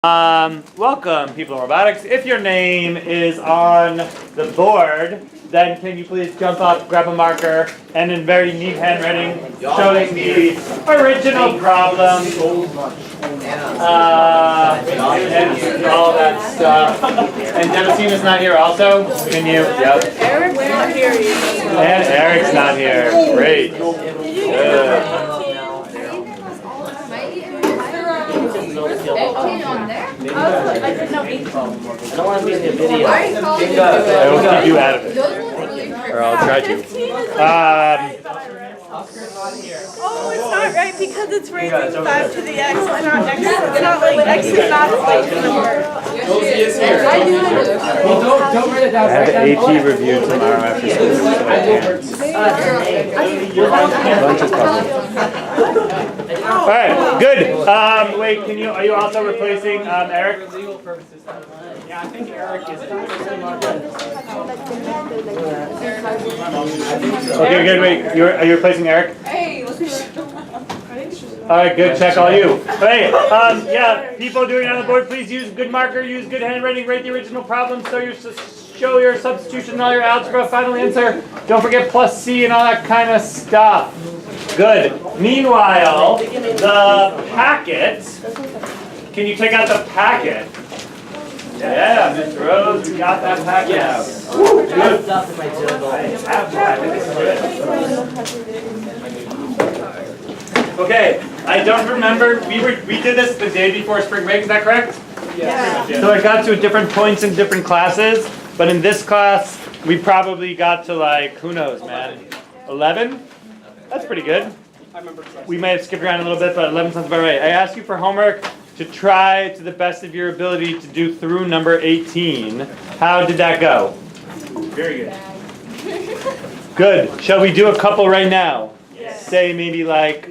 Welcome, people in robotics. If your name is on the board, then can you please jump up, grab a marker, and in very neat handwriting, showing the original problem, and all that stuff. And Devasim is not here also. Can you? Yep. Eric's not here either. And Eric's not here. Great. Good. I didn't know 18. I don't want to be in the video. I will keep you out of it. Or I'll try to. Oh, it's not right because it's raising 5 to the x. It's not x. It's not like x is not a like number. Don't write it down. I have an AT review tomorrow after school, so I can't. All right, good. Wait, are you also replacing Eric? Yeah, I think Eric is. Okay, good. Wait, are you replacing Eric? Hey, All right, good. Check all you. Hey, yeah, people doing it on the board, please use good marker, use good handwriting, write the original problem, show your substitution and all your algebra, final answer. Don't forget plus C and all that kind of stuff. Good. Meanwhile, the packet, can you take out the packet? Yeah, Mr. Rose, we got that packet out. Woo, good. Okay, I don't remember, we did this the day before spring break, is that correct? yeah. So I got to different points in different classes, but in this class, we probably got to like, who knows, man, 11? That's pretty good. We may have skipped around a little bit, but 11 sounds about right. I asked you for homework to try to the best of your ability to do through number 18. How did that go? Very good. Good. Shall we do a couple right now? Yes. Say maybe like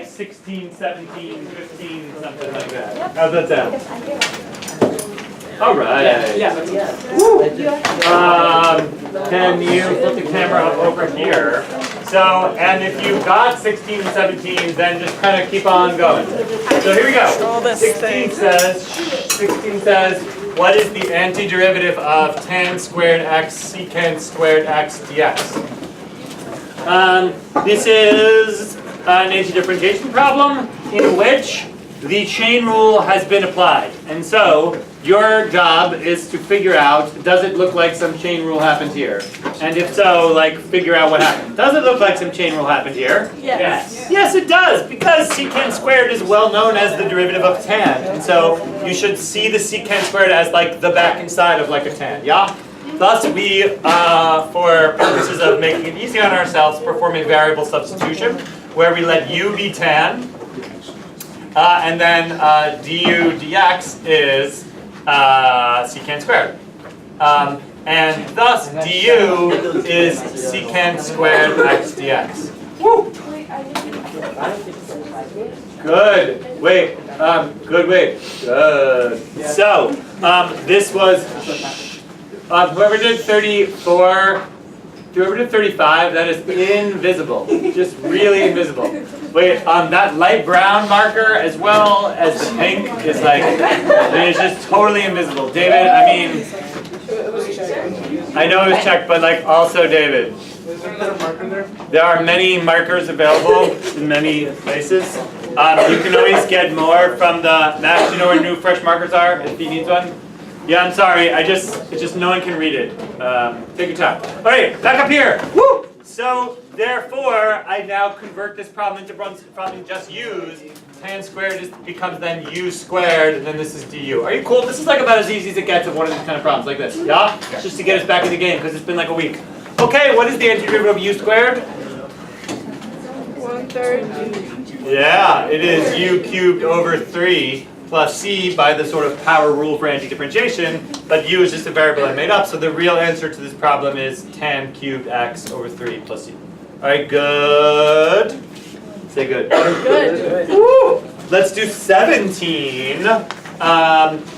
16, 17, 15, something like that. How's that sound? All right. Can you put the camera up over here? So, and if you've got 16 and 17, then just kind of keep on going. So here we go. 16 says, what is the antiderivative of tan squared x secant squared x dx? This is an antidifferentiation problem in which the chain rule has been applied. And so, your job is to figure out, does it look like some chain rule happened here? And if so, like, figure out what happened. Does it look like some chain rule happened here? Yes. Yes, it does, because secant squared is well known as the derivative of tan. And so, you should see the secant squared as like the back and side of like a tan, yeah? Thus, we, for purposes of making it easy on ourselves, perform a variable substitution, where we let u be tan, and then du dx is secant squared. And thus du is secant squared x dx. Woo! Good. Wait. Good. Wait. Good. So, this was whoever did 34. Whoever did 35, that is invisible. Just really invisible. Wait, that light brown marker as well as the pink is like, it is just totally invisible. David, I mean, I know it was checked, but like also David. There are many markers available in many places. You can always get more from the Max. You know where new fresh markers are if he needs one? Yeah, I'm sorry. it's just no one can read it. Take your time. All right, back up here. Woo! So therefore, I now convert this problem into something just u's. Tan squared becomes then u squared, and then this is du. Are you cool? This is like about as easy as it gets of one of these kind of problems like this. Yeah? Just to get us back in the game because it's been like a week. Okay, what is the antiderivative of u squared? 1/3. Yeah, it is u cubed over 3. Plus c by the sort of power rule for antidifferentiation, but u is just a variable I made up, so the real answer to this problem is tan cubed x over 3 plus c. All right, good. Say good. Good. Woo! Let's do 17.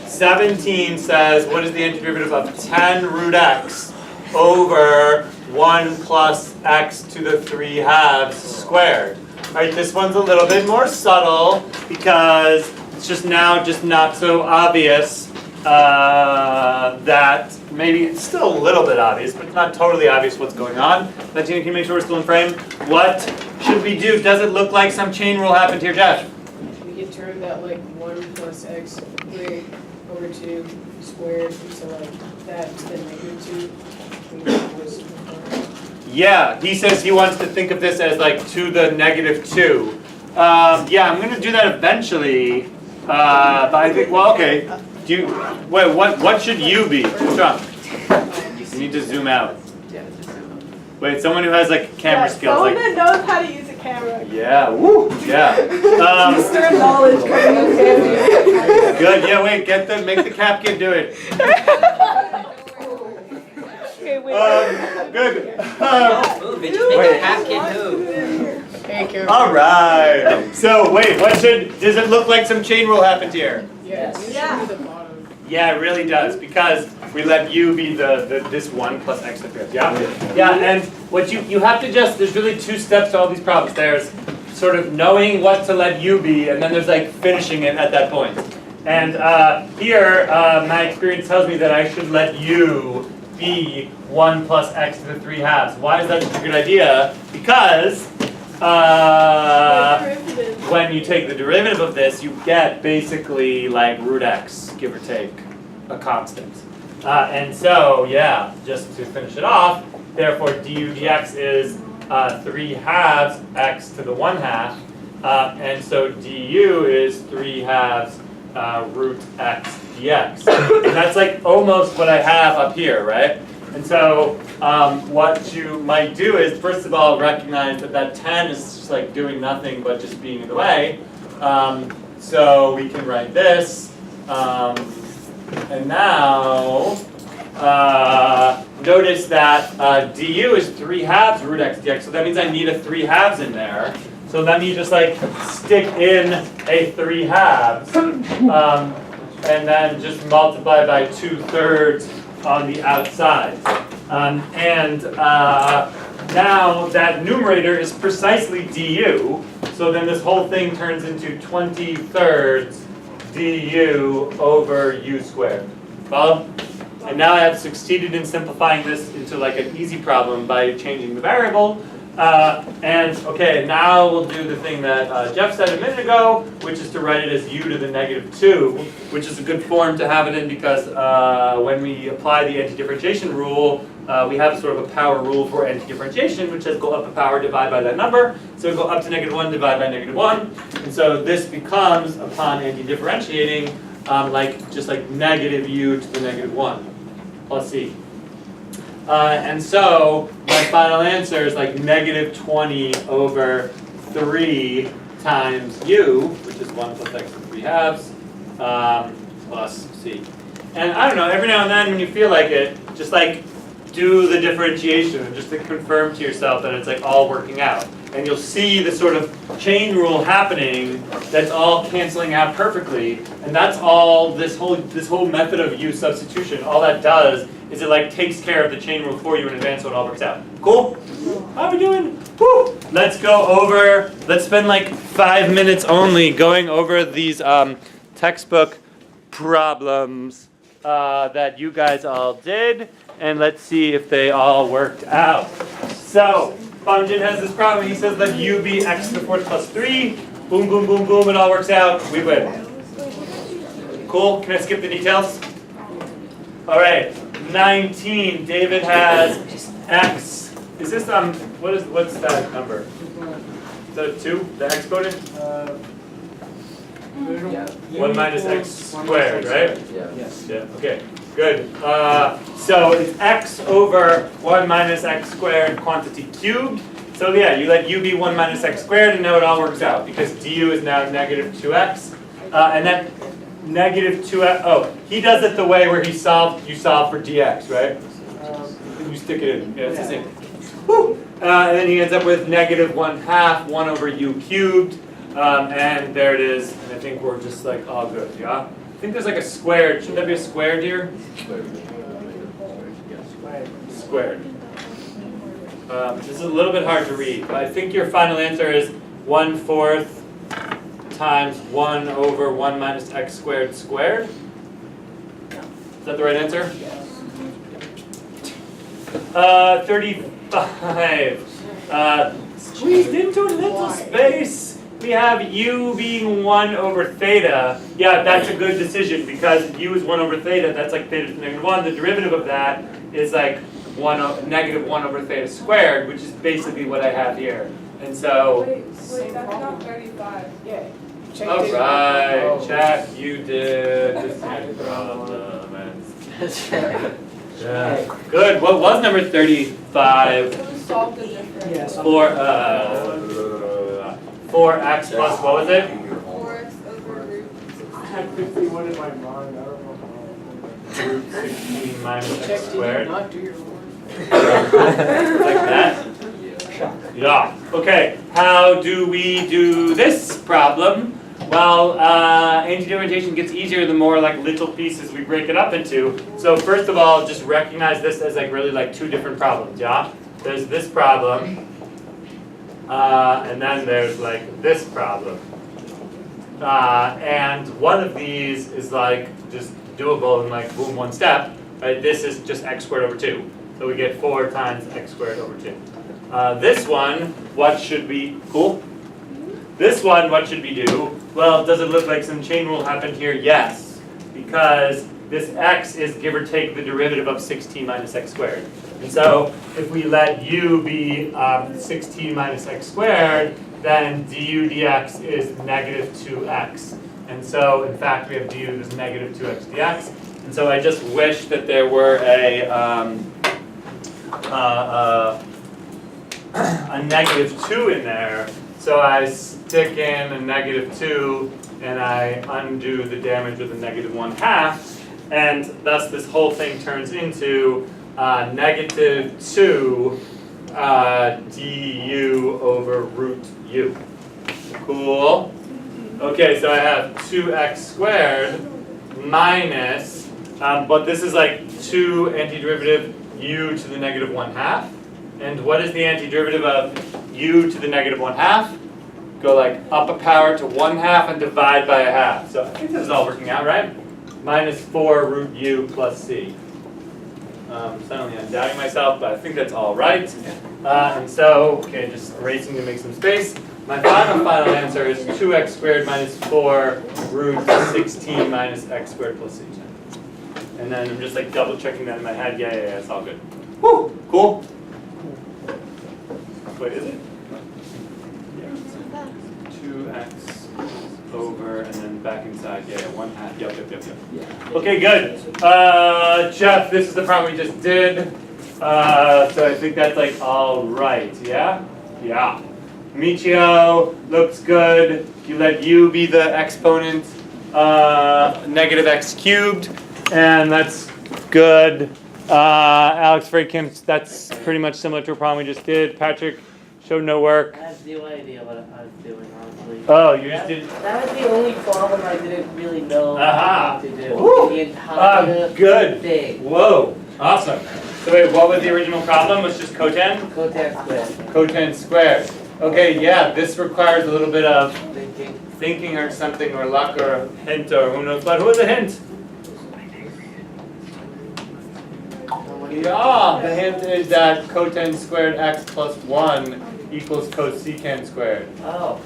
17 says, what is the antiderivative of 10 root x over 1 plus x to the 3/2 squared? All right, this one's a little bit more subtle because It's just now just not so obvious that maybe it's still a little bit obvious, but it's not totally obvious what's going on. Latina, can you make sure we're still in frame? What should we do? Does it look like some chain rule happened here, Josh? We can turn that like 1 plus x squared over 2 squared into like that to the -2. Yeah, he says he wants to think of this as like to the -2. Yeah, I'm gonna do that eventually. But I think, well, okay. Do you, wait, what should you be? What's wrong? You need to zoom out. Wait, someone who has like camera skills. Someone Like, that knows how to use a camera. yeah, woo, yeah. Eastern knowledge coming in. Good, yeah, wait, make the cap kid do it. Okay, wait. Good. Make the half kid move. Hey, Karen. All right. So wait, does it look like some chain rule happened here? Yes. Yeah. The bottom. Yeah, it really does, because we let u be this 1 plus x to the 5th. Yeah? Yeah, and what you have to just, there's really 2 steps to all these problems. There's sort of knowing what to let u be, and then there's like finishing it at that point. And here, my experience tells me that I should let u be 1 plus x to the 3/2. Why is that such a good idea? Because when you take the derivative of this, you get basically like root x, give or take, a constant. And so, yeah, just to finish it off, therefore du dx is 3/2 x to the 1/2, and so du is 3/2 root x dx. And that's like almost what I have up here, right? And so what you might do is, first of all, recognize that that 10 is just like doing nothing but just being in the way. So we can write this. And now, notice that du is 3/2 root x dx. So that means I need a 3/2 in there. So let me just like stick in a 3/2, and then just multiply by 2/3 on the outside. Now that numerator is precisely du, so then this whole thing turns into 20/3 du over u squared. Follow? And now I have succeeded in simplifying this into like an easy problem by changing the variable. Okay, now we'll do the thing that Jeff said a minute ago, which is to write it as u to the -2, which is a good form to have it in because when we apply the antidifferentiation rule, we have sort of a power rule for antidifferentiation, which says go up a power, divide by that number. So go up to -1, divide by -1. And so this becomes, upon antidifferentiating, just like negative u to the -1 plus c. And so my final answer is like -20 over 3 times u, which is 1 plus x to the 3/2, plus c. And I don't know, every now and then when you feel like it, just like do the differentiation just to confirm to yourself that it's like all working out. And you'll see the sort of chain rule happening that's all canceling out perfectly. And that's all this whole method of u substitution, all that does is it like takes care of the chain rule for you in advance so it all works out. Cool? How are we doing? Woo! Let's spend like 5 minutes only going over these textbook problems that you guys all did, and let's see if they all worked out. So, Bumjin has this problem. He says let u be x to the 4th plus 3. Boom, boom, boom, boom, it all works out. We win. Cool? Can I skip the details? All right. 19. David has x. Is this what's that number? Is that a 2? The exponent? 1 minus x squared, right? Yes. Yeah. Okay. Good. So it's x over 1 minus x squared quantity cubed. So yeah, you let u be 1 minus x squared, and now it all works out because du is now negative 2x, and then negative 2x. Oh, he does it the way where you solve for dx, right? You stick it in. Yeah, it's the same. Woo! And then he ends up with negative 1/2 1 over u cubed, and there it is. And I think we're just like all good. Yeah. I think there's like a squared. Shouldn't that be a squared here? Squared. This is a little bit hard to read, but I think your final answer is 1/4 times 1 over 1 minus x squared squared. Is that the right answer? 35. Squeezed into a little space. We have u being 1 over theta. Yeah, that's a good decision because u is 1 over theta. That's like theta to the negative 1. The derivative of that is like negative 1 over theta squared, which is basically what I have here. And so. Wait, that's not 35. Yeah. Check All this right, out. chat. You did the same problem. Yeah. Good. What was number 35? It was solved the difference. For 4x plus what was it? 4x over root. I had 51 in my mind, I don't know Root 16 minus Check, x did you squared. not do your homework? Like that? Yeah. Okay. How do we do this problem? Well, antidifferentiation gets easier the more like little pieces we break it up into. So first of all, just recognize this as like really like two different problems. Yeah. There's this problem, and then there's like this problem. And one of these is like just doable in like boom, one step. Right. This is just x squared over 2. So we get 4 times x squared over 2. This one, what should we, cool? This one, what should we do? Well, does it look like some chain rule happened here? Yes, because this x is give or take the derivative of 16 minus x squared. And so if we let u be 16 minus x squared, then du dx is negative 2x. And so in fact we have du is negative 2x dx. And so I just wish that there were a negative 2 in there. So I stick in a negative 2 and I undo the damage with a negative 1/2, and thus this whole thing turns into negative 2 du over root u. Cool. Okay, so I have 2x squared minus, but this is like 2 antiderivative u to the negative 1/2. And what is the antiderivative of u to the negative 1/2? Go like up a power to 1/2 and divide by a half. So I think this is all working out, right? Minus 4 root u plus c. Suddenly I'm doubting myself, but I think that's all right. And so, okay, just erasing to make some space. My final answer is 2x squared minus 4 root 16 minus x squared plus c. And then I'm just like double checking that in my head. Yeah, it's all good. Woo, cool. Wait, is it? Yeah. 2x over and then back inside. Yeah, 1/2. Yep. Okay, good. Jeff, this is the problem we just did. So I think that's like all right. Yeah? Yeah. Michio, looks good. You let u be the exponent, negative x cubed, and that's good. Alex Freakim, that's pretty much similar to a problem we just did. Patrick showed no work. I have no idea what I was doing, honestly. Oh, you just did. That was the only problem I didn't really know Aha. what to do. Woo. The entire Good. thing. Whoa, awesome. So wait, what was the original problem? Was just cotan? Cotan squared. Cotan squared. Okay, yeah, this requires a little bit of Thinking. or something, or luck, or a hint, or who knows what. Who is a hint? Yeah, the hint is that cotan squared x plus 1 equals cosecant squared. Oh.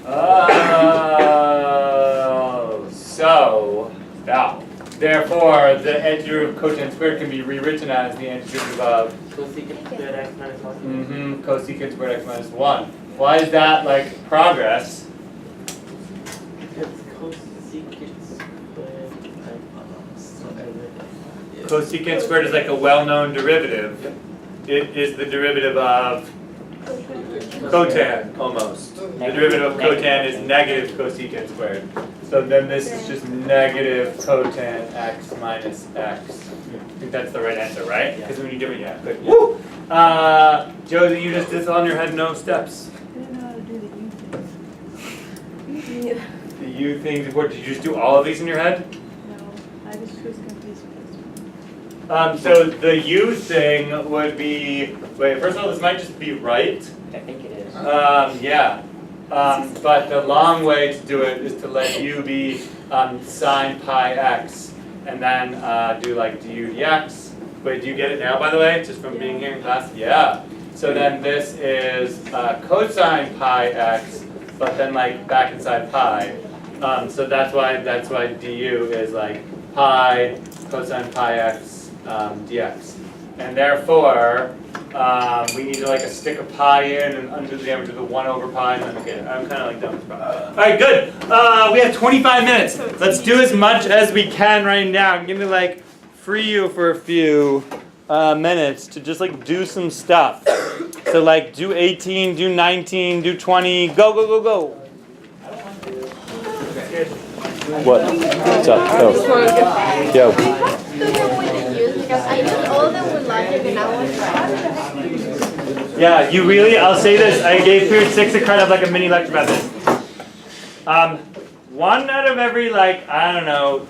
Oh, so, yeah. Therefore, the antiderivative of cotan squared can be rewritten as the antiderivative of Cosecant squared x minus 1. cosecant squared x minus 1. Why is that like progress? Because cosecant squared Cosecant squared is like a well-known derivative. It is the derivative of cotan, almost. The derivative of cotan is negative cosecant squared. So then this is just negative cotan x minus x. I think that's the right answer, right? Because when you do it, yeah, good. Woo! Josie, you just did this on your head, no steps. I didn't know how to do the U thing. The U things, what, did you just do all of these in your head? No, I just was confused with this one. So the U thing would be, wait, first of all, this might just be right. I think it is. Yeah. But the long way to do it is to let u be sine pi x, and then do like du dx. Wait, do you get it now, by the way, just from being here in class? Yeah. So then this is cosine pi x, but then like back inside pi. So that's why du is like pi cosine pi x dx. And therefore, we need to like stick a pi in and undo the average of the 1 over pi. And then, okay, I'm kind of like done with this problem. All right, good. We have 25 minutes. Let's do as much as we can right now. I'm going to like free you for a few minutes to just like do some stuff. So like do 18, do 19, do 20. Go, go, go, go. What? What's up? Go. Yo. Yeah, you really, I'll say this, I gave period 6 a kind of like a mini lecture about this. 1 out of every like, I don't know,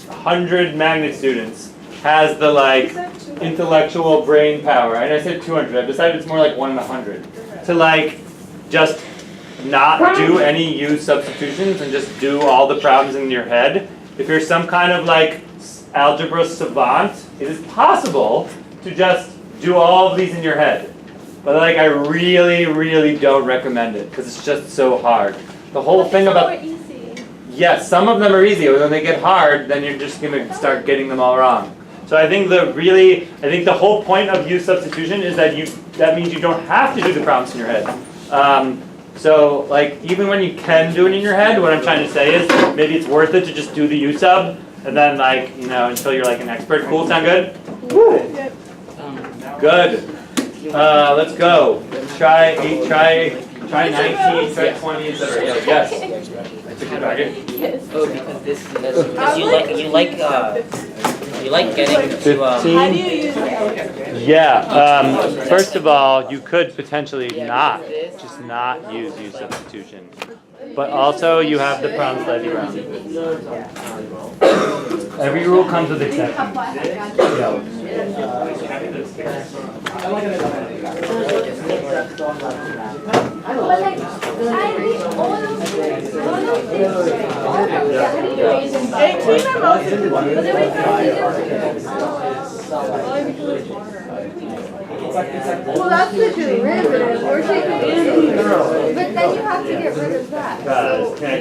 100 magnet students has the like intellectual brain power. And I said 200, I've decided it's more like 1 in 100. To like just not do any U substitutions and just do all the problems in your head. If you're some kind of like algebra savant, it is possible to just do all of these in your head. But like I really, really don't recommend it because it's just so hard. The whole thing about yes, some of them are easy, but when they get hard, then you're just gonna start getting them all wrong. So I think the whole point of U substitution is that that means you don't have to do the problems in your head. So like even when you can do it in your head, what I'm trying to say is maybe it's worth it to just do the U sub and then like, you know, until you're like an expert. Cool, sound good? Woo. Good. Let's go. Try 19, try 20, etc. Yes. I took your target. Oh, because this is because you like getting to 15. How do you use it? Yeah. First of all, you could potentially just not use U substitution, but also you have the problem slightly wrong. Every rule comes with exceptions. Yeah. Well, that's the derivative. We're taking antidifferentiation. But then you have to get rid of that. Can I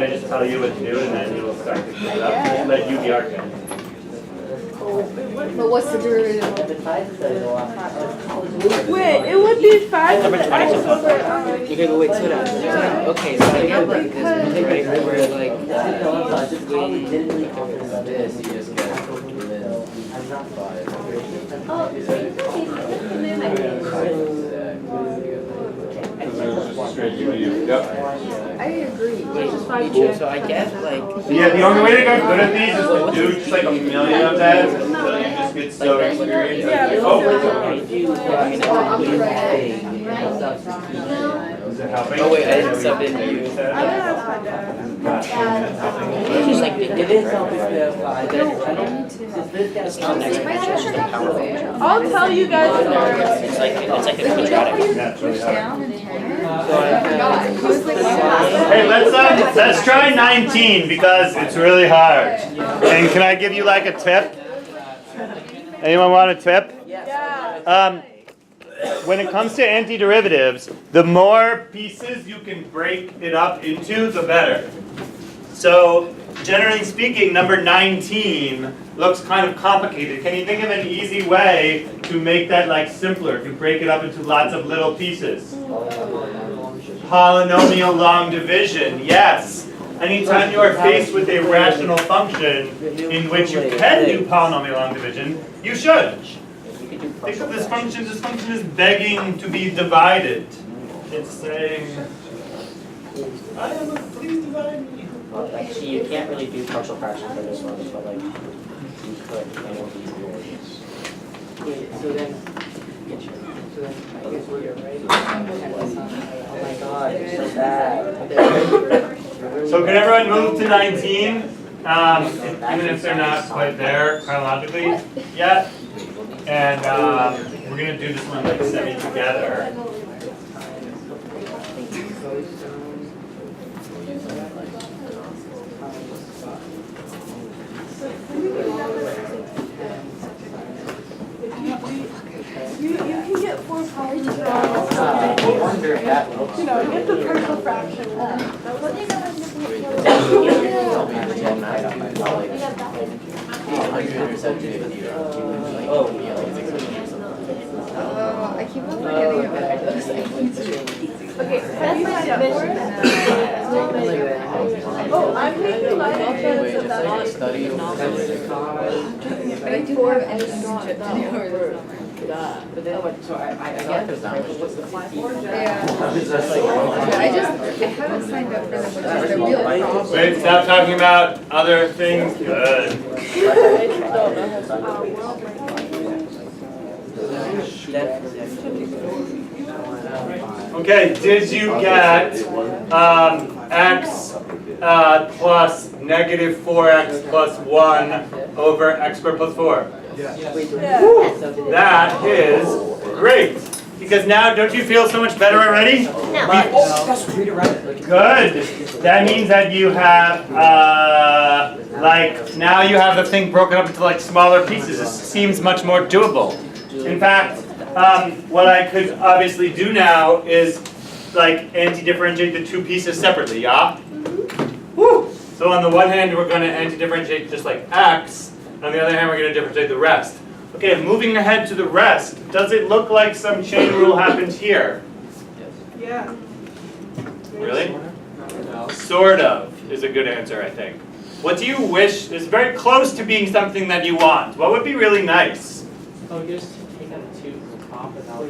just tell you what to do and then you'll start to clean it up? Just let you be architect. But what's the derivative of the Wait, it would be 5 Number x 20. over Okay, wait, slow down. Okay, so I get like this, right? Where like this, you just get I agree. so I get like Yeah, the only way to get good at these is to do just like a million of them until you just get so experienced. Is it helping? oh wait, I didn't sub in you. I'm gonna ask my dad. It's just like big different, it's not next to just the power. I'll tell you guys tomorrow. It's like a quadratic. That's really hard. Down and 10. Hey, let's try 19 because it's really hard. And can I give you like a tip? Anyone want a tip? Yeah. When it comes to antiderivatives, the more pieces you can break it up into, the better. So, generally speaking, number 19 looks kind of complicated. Can you think of an easy way to make that like simpler, to break it up into lots of little pieces? Polynomial long division, yes. Anytime you are faced with a rational function in which you can do polynomial long division, you should. Think of this function is begging to be divided. It's saying, please divide me. Actually, you can't really do partial fraction for this one, but like you could. Wait, so then I guess we're right. Oh my god, you're so bad. So can everyone move to 19? Even if they're not quite there chronologically yet. And we're going to do this one like semi together. I wonder if that looks. It's a partial fraction. I keep on forgetting about those. Okay, that's my division. Oh, I'm making my offense of that. But I do have internship to do or But then, so I get there's not much. What's the class for? yeah. I haven't signed up for them, which is the real problem. Wait, stop talking about other things. Good. Okay, did you get x plus negative 4x plus 1 over x squared plus 4? That is great. Because now, don't you feel so much better already? Good. That means that you have, now you have the thing broken up into like smaller pieces. This seems much more doable. In fact, what I could obviously do now is like anti-differentiate the two pieces separately, yeah? Woo! So on the one hand, we're going to anti-differentiate just like x. On the other hand, we're going to differentiate the rest. Okay, moving ahead to the rest, does it look like some chain rule happened here? Yeah. Really? Sort of is a good answer, I think. What do you wish is very close to being something that you want? What would be really nice? Oh, just take out a 2 from the top and I'll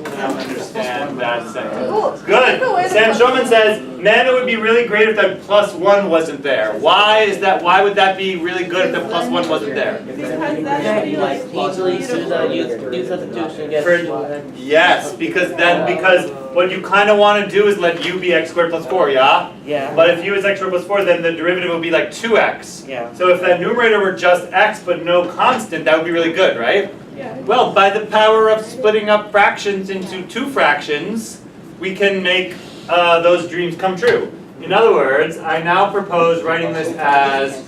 I don't understand that sentence. Good. Sam Shulman says, man, it would be really great if that plus 1 wasn't there. Why is that? Why would that be really good if the plus 1 wasn't there? Because that should be like easily use the substitution get Yes, because what you kind of want to do is let u be x squared plus 4, yeah? Yeah. But if u is x squared plus 4, then the derivative would be like 2x. Yeah. So if that numerator were just x but no constant, that would be really good, right? Yeah. Well, by the power of splitting up fractions into 2 fractions, we can make those dreams come true. In other words, I now propose writing this as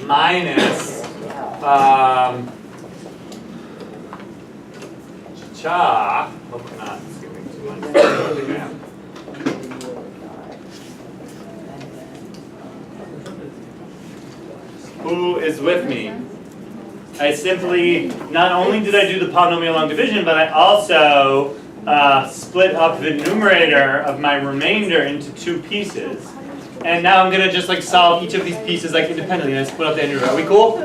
minus cha. Hope I'm not skipping too much. Who is with me? I simply, not only did I do the polynomial long division, but I also split up the numerator of my remainder into 2 pieces. And now I'm gonna just like solve each of these pieces like independently and I split up the numerator. Are we cool?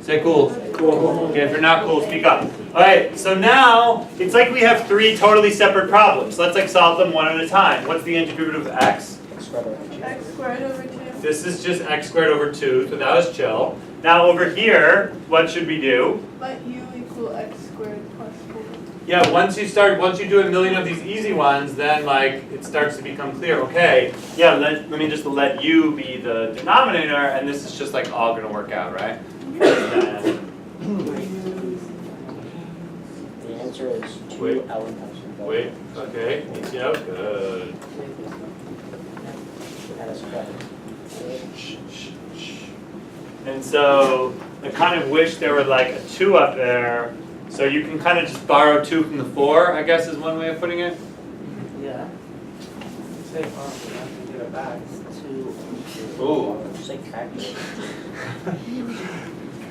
Say cool. Cool. Okay, if you're not cool, speak up. Alright, so now it's like we have 3 totally separate problems. Let's like solve them one at a time. What's the antiderivative of x? x squared over 2. This is just x squared over 2, so that was chill. Now over here, what should we do? Let u equal x squared plus 4. Yeah, once you do a million of these easy ones, then like it starts to become clear. Okay, yeah, let me just let u be the denominator, and this is just like all gonna work out, right? The answer is 2 Wait. elements. Wait, okay, yeah, good. At a square. And so I kind of wish there were like a 2 up there, so you can kind of just borrow 2 from the 4, I guess is one way of putting it. Yeah. Say possible, I can get it back. 2. Ooh. Just like calculate.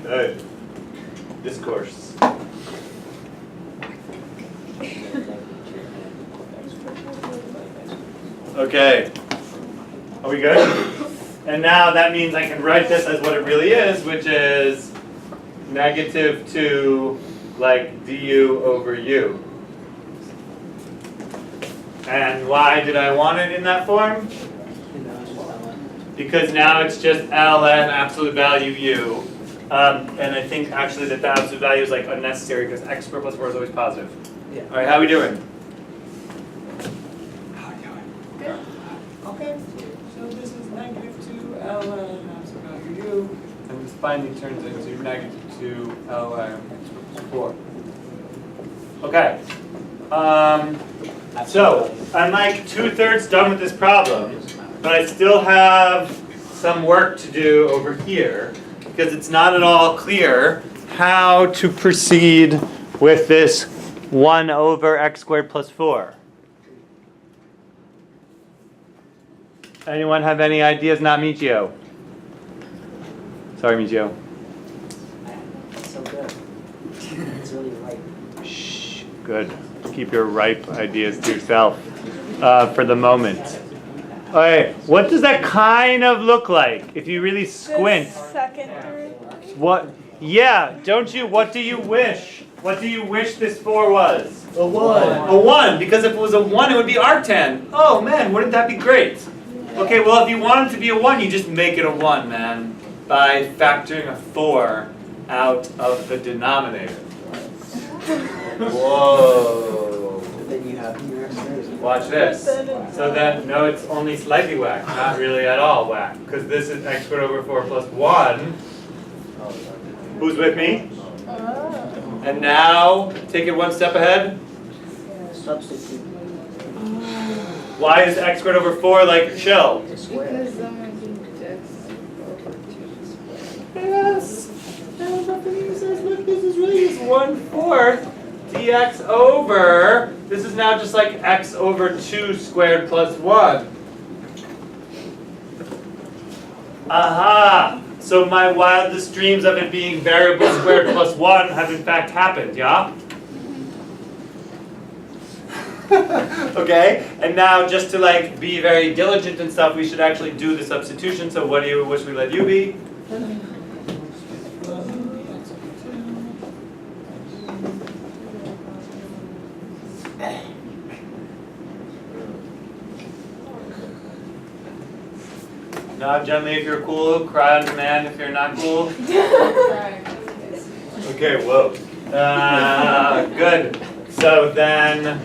Good. Discourse. Okay. Are we good? And now that means I can write this as what it really is, which is negative 2 like du over u. And why did I want it in that form? Because now it's just ln absolute value u. And I think actually that the absolute value is like unnecessary because x squared plus 4 is always positive. Yeah. All right, how are we doing? Good. Okay, so this is negative 2 ln absolute value u. And this finally turns into negative 2 ln x squared plus 4. Okay. So I'm like 2/3 done with this problem, but I still have some work to do over here because it's not at all clear how to proceed with this 1 over x squared plus 4. Anyone have any ideas? Not Michio. Sorry, Michio. It's so good. It's really ripe. Shh. Good. Keep your ripe ideas to yourself for the moment. Okay, what does that kind of look like if you really squint? This second through. What? Yeah, don't you? What do you wish? What do you wish this 4 was? A 1. A 1, because if it was a 1, it would be arctan. Oh man, wouldn't that be great? Okay, well if you want it to be a 1, you just make it a 1, man, by factoring a 4 out of the denominator. Whoa. Then you have your x-rays. Watch this. So then, no, it's only slightly whack, not really at all whack, because this is x squared over 4 plus 1. Who's with me? And now, take it one step ahead. Substitute. Why is x squared over 4 like a shell? Because someone can x over 2 squared. Yes. Look, this is really just 1/4 dx over. This is now just like x over 2 squared plus 1. Aha! So my wildest dreams of it being variable squared plus 1 have in fact happened, yeah? Okay, and now just to like be very diligent and stuff, we should actually do the substitution. So what do you wish we let you be? Nod gently if you're cool, cry on demand if you're not cool. Okay, whoa. Good. So then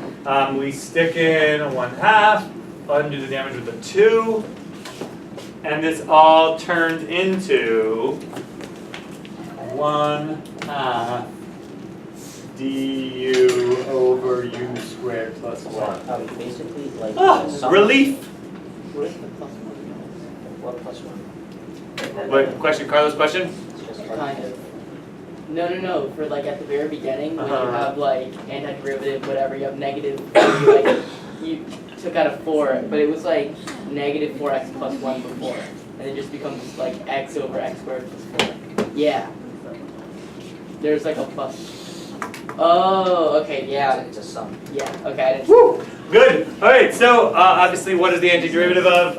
we stick in a 1/2, undo the damage with a 2, and this all turned into 1/2 du over u squared plus 1. Basically, like. Relief! What is the plus 1? What plus 1? What question, Carlos? Question? It's just Kind of. No. For like at the very beginning, when you have like antiderivative, whatever, you have negative, you took out a 4, but it was like negative 4x plus 1 before. And it just becomes like x over x squared plus 4. Yeah. There's like a plus. Oh, okay, yeah. It's a sum. Yeah, okay, I didn't. Woo! Good. All right. So obviously, what is the antiderivative of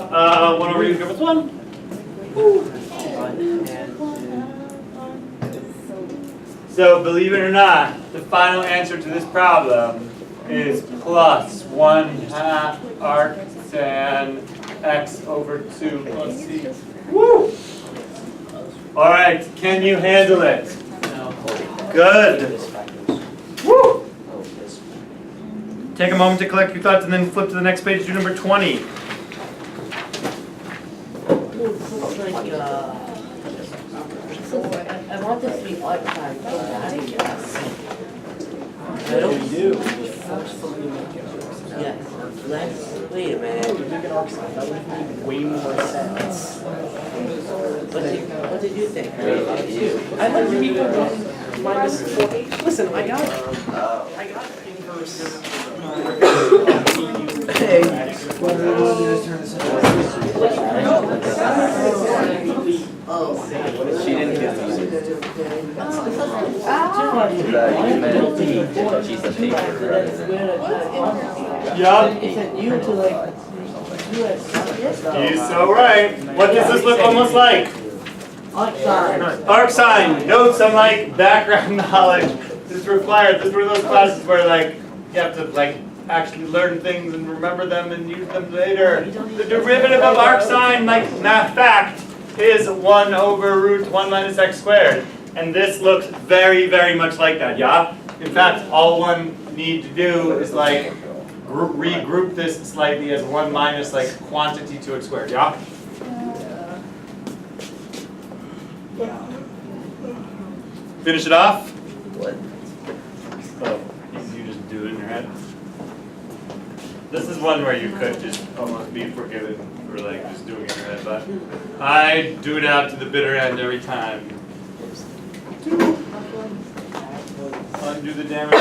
1 over u squared plus 1? So believe it or not, the final answer to this problem is plus 1/2 arctan x over 2 plus c. Woo! All right. Can you handle it? Good. Woo! Take a moment to collect your thoughts and then flip to the next page to number 20. I want this to be archive. I don't do. Yes. Wait a minute. You're making arc sine. That would make way more sense. What did you think? I like to be minus 4. Listen, I got inverse. Hey. She didn't get those. She's the paper. Yup. Is it you to like do it? He's so right. What does this look almost like? Arc sine. Note some like background knowledge. This is required. This is one of those classes where like you have to like actually learn things and remember them and use them later. The derivative of arc sine, like math fact, is 1 over root 1 minus x squared. And this looks very, very much like that, yeah? In fact, all one need to do is like regroup this slightly as 1 minus like quantity to x squared, yeah? Finish it off? What? Oh, you just do it in your head? This is one where you could just almost be forgiven for like just doing it in your head, but I do it out to the bitter end every time. Undo the damage.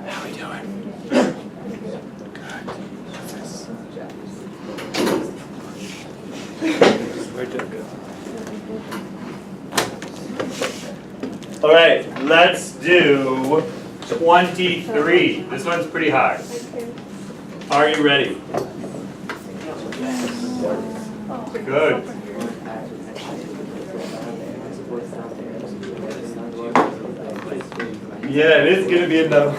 How we doing? All right, let's do 23. This one's pretty hard. Are you ready? Good. Yeah, it is going to be another.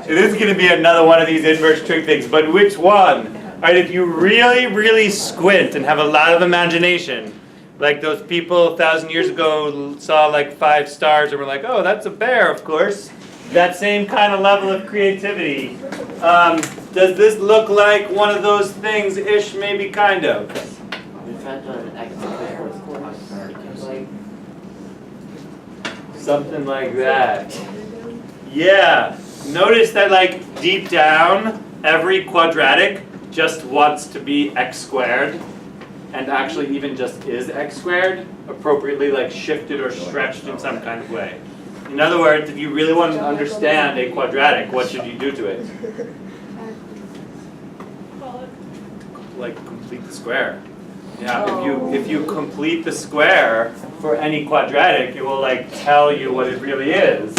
It is going to be another one of these inverse trig things. But which one? All right, if you really, really squint and have a lot of imagination, like those people 1,000 years ago saw like 5 stars and were like, "Oh, that's a bear, of course." That same kind of level of creativity. Does this look like one of those things-ish? Maybe, kind of. Something like that. Yeah. Notice that like deep down, every quadratic just wants to be x squared, and actually even just is x squared, appropriately like shifted or stretched in some kind of way. In other words, if you really want to understand a quadratic, what should you do to it? Like complete the square. Yeah, if you complete the square for any quadratic, it will like tell you what it really is.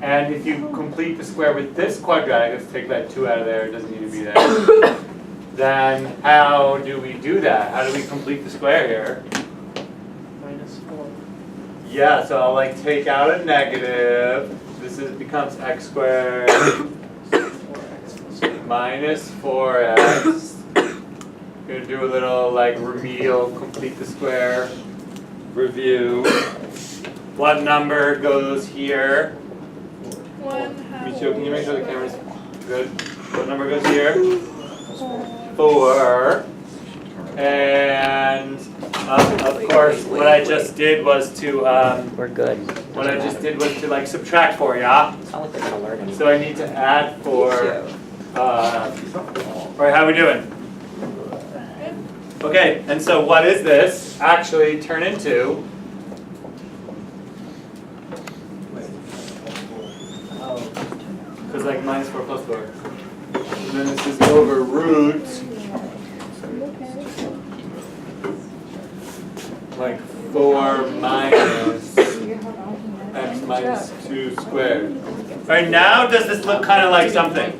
And if you complete the square with this quadratic, let's take that 2 out of there, it doesn't need to be there. Then how do we do that? How do we complete the square here? -4. Yeah, so I'll like take out a negative. This becomes x squared minus 4x. Gonna do a little like remedial, complete the square review. What number goes here? 1/2. Michio, can you make sure the camera's good? What number goes here? 4. And of course, what I just did was to We're good. what I just did was to like subtract 4, yeah. It's not like they're gonna learn anything. So I need to add 4. All right, how are we doing? Okay, and so what is this actually turn into? Because like -4 plus 4. And then this is over root. Like 4 minus x minus 2 squared. All right, now does this look kind of like something?